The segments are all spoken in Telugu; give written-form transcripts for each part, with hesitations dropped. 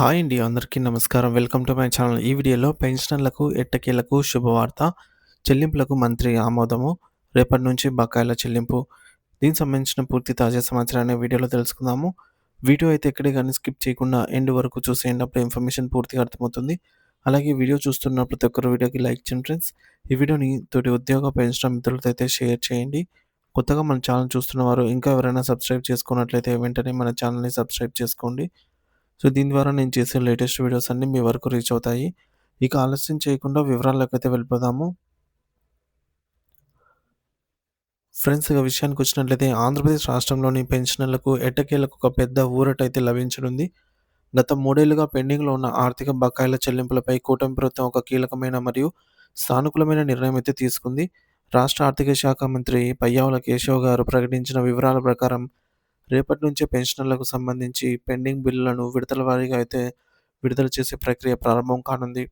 హాయ్ అండి. అందరికీ నమస్కారం. Welcome to my channel. ఈ వీడియోలో పెన్షనర్లకు, ఎట్టకేలకు శుభవార్త. చెల్లింపులకు మంత్రి ఆమోదము. రేపటి నుంచి బకాయిల చెల్లింపు. దీనికి సంబంధించిన పూర్తి తాజా సమాచారాన్ని వీడియోలో తెలుసుకుందాము. వీడియో అయితే ఎక్కడే గాని స్కిప్ చేయకుండా ఎండ్ వరకు చూసేయండి. అప్పుడు ఇన్ఫర్మేషన్ పూర్తిగా అర్థమవుతుంది. అలాగే వీడియో చూస్తున్న ప్రతి ఒక్కరు వీడియోకి లైక్ చేయండి ఫ్రెండ్స్. ఈ వీడియోని తోటి ఉద్యోగ పెన్షనర్ మిత్రులతో అయితే షేర్ చేయండి. కొత్తగా మన ఛానల్ చూస్తున్నవారు ఇంకా ఎవరైనా సబ్స్క్రైబ్ చేసుకున్నట్లయితే వెంటనే మన ఛానల్‌ని సబ్స్క్రైబ్ చేసుకోండి. దీని ద్వారా నేను చేసే లేటెస్ట్ వీడియోస్ అన్నీ మీ వరకు రీచ్ అవుతాయి. ఇక ఆలస్యం చేయకుండా వివరాల్లోకైతే వెళ్ళిపోదాము. ఫ్రెండ్స్ ఇక విషయానికొచ్చినట్లయితే ఆంధ్రప్రదేశ్ రాష్ట్రంలోని పెన్షనర్లకు ఎట్టకేలకు ఒక పెద్ద ఊరటైతే లభించనుంది. గత 3 ఏళ్లుగా పెండింగ్‌లో ఉన్న ఆర్థిక బకాయిల చెల్లింపులపై కూటమి ప్రభుత్వం ఒక కీలకమైన మరియు సానుకూలమైన నిర్ణయం అయితే తీసుకుంది. రాష్ట్ర ఆర్థిక శాఖ మంత్రి పయ్యావుల కేశవ్ గారు ప్రకటించిన వివరాల ప్రకారం రేపటి నుంచే పెన్షనర్లకు సంబంధించి పెండింగ్ బిల్లులను విడతల వారీగా అయితే విడుదల చేసే ప్రక్రియ ప్రారంభం కానుంది.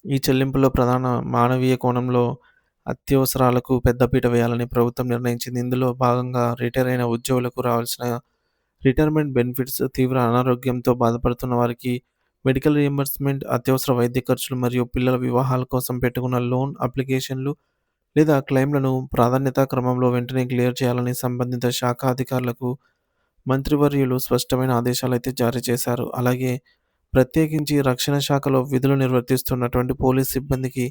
ఈ చెల్లింపులో ప్రధాన మానవీయ కోణంలో అత్యవసరాలకు పెద్దపీట వేయాలని ప్రభుత్వం నిర్ణయించింది. ఇందులో భాగంగా రిటైర్ అయిన ఉద్యోగులకు రావాల్సిన రిటైర్మెంట్ బెనిఫిట్స్, తీవ్ర అనారోగ్యంతో బాధపడుతున్న వారికి మెడికల్ రియంబర్స్‌మెంట్, అత్యవసర వైద్య ఖర్చులు మరియు పిల్లల వివాహాల కోసం పెట్టుకున్న లోన్ అప్లికేషన్లు లేదా క్లెయిమ్‌లను ప్రాధాన్యతా క్రమంలో వెంటనే క్లియర్ చేయాలని సంబంధిత శాఖ అధికారులకు మంత్రివర్యులు స్పష్టమైన ఆదేశాలైతే జారీ చేశారు. అలాగే ప్రత్యేకించి రక్షణ శాఖలో విధులు నిర్వర్తిస్తున్నటువంటి పోలీస్ సిబ్బందికి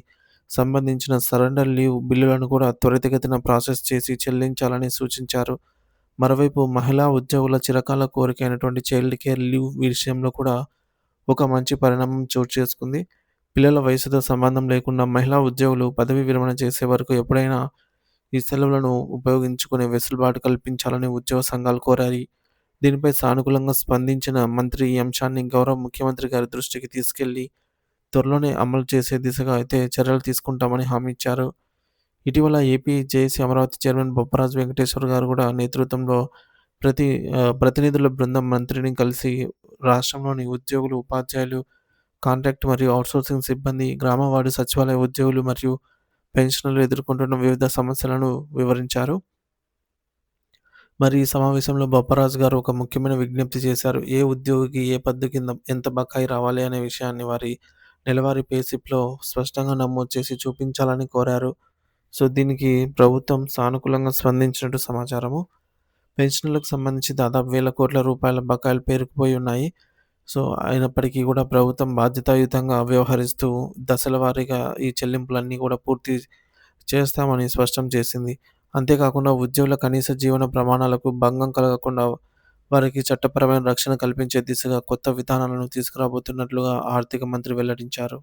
సంబంధించిన సరెండర్ లీవ్ బిల్లులను కూడా త్వరితగతిన ప్రాసెస్ చేసి చెల్లించాలని సూచించారు. మరోవైపు మహిళా ఉద్యోగుల చిరకాల కోరిక అయినటువంటి చైల్డ్ కేర్ లీవ్ విషయంలో కూడా ఒక మంచి పరిణామం చోటు చేసుకుంది. పిల్లల వయసుతో సంబంధం లేకుండా మహిళా ఉద్యోగులు పదవీ విరమణ చేసే వరకు ఎప్పుడైనా ఈ సెలవులను ఉపయోగించుకునే వెసులుబాటు కల్పించాలని ఉద్యోగ సంఘాలు కోరాయి. దీనిపై సానుకూలంగా స్పందించిన మంత్రి ఈ అంశాన్ని గౌరవ ముఖ్యమంత్రి గారి దృష్టికి తీసుకెళ్లి త్వరలోనే అమలు చేసే దిశగా అయితే చర్యలు తీసుకుంటామని హామీ ఇచ్చారు. ఇటీవల AP JAC Amaravati chairman Bopparaju Venkateshwar గారు కూడా నేతృత్వంలో ప్రతినిధుల బృందం మంత్రిని కలిసి రాష్ట్రంలోని ఉద్యోగులు, ఉపాధ్యాయులు, కాంట్రాక్ట్ మరియు ఔట్‌సోర్సింగ్ సిబ్బంది, గ్రామ వార్డు సచివాలయ ఉద్యోగులు మరియు పెన్షనర్లు ఎదుర్కొంటున్న వివిధ సమస్యలను వివరించారు. మరి ఈ సమావేశంలో బొప్పరాజు గారు ఒక ముఖ్యమైన విజ్ఞప్తి చేశారు. ఏ ఉద్యోగికి ఏ పద్దు కింద ఎంత బకాయి రావాలి అనే విషయాన్ని వారి నెలవారీ పే స్లిప్‌లో స్పష్టంగా నమోదు చేసి చూపించాలని కోరారు. దీనికి ప్రభుత్వం సానుకూలంగా స్పందించినట్టు సమాచారము. పెన్షన్‌లకు సంబంధించి దాదాపు వేల కోట్ల రూపాయల బకాయిలు పేరుకుపోయి ఉన్నాయి. అయినప్పటికీ కూడా ప్రభుత్వం బాధ్యతాయుతంగా వ్యవహరిస్తూ దశల వారీగా ఈ చెల్లింపులన్నీ కూడా పూర్తి చేస్తామని స్పష్టం చేసింది. అంతేకాకుండా ఉద్యోగుల కనీస జీవన ప్రమాణాలకు భంగం కలగకుండా వారికి చట్టపరమైన రక్షణ కల్పించే దిశగా కొత్త విధానాలను తీసుకురాబోతున్నట్లుగా ఆర్థిక మంత్రి వెల్లడించారు.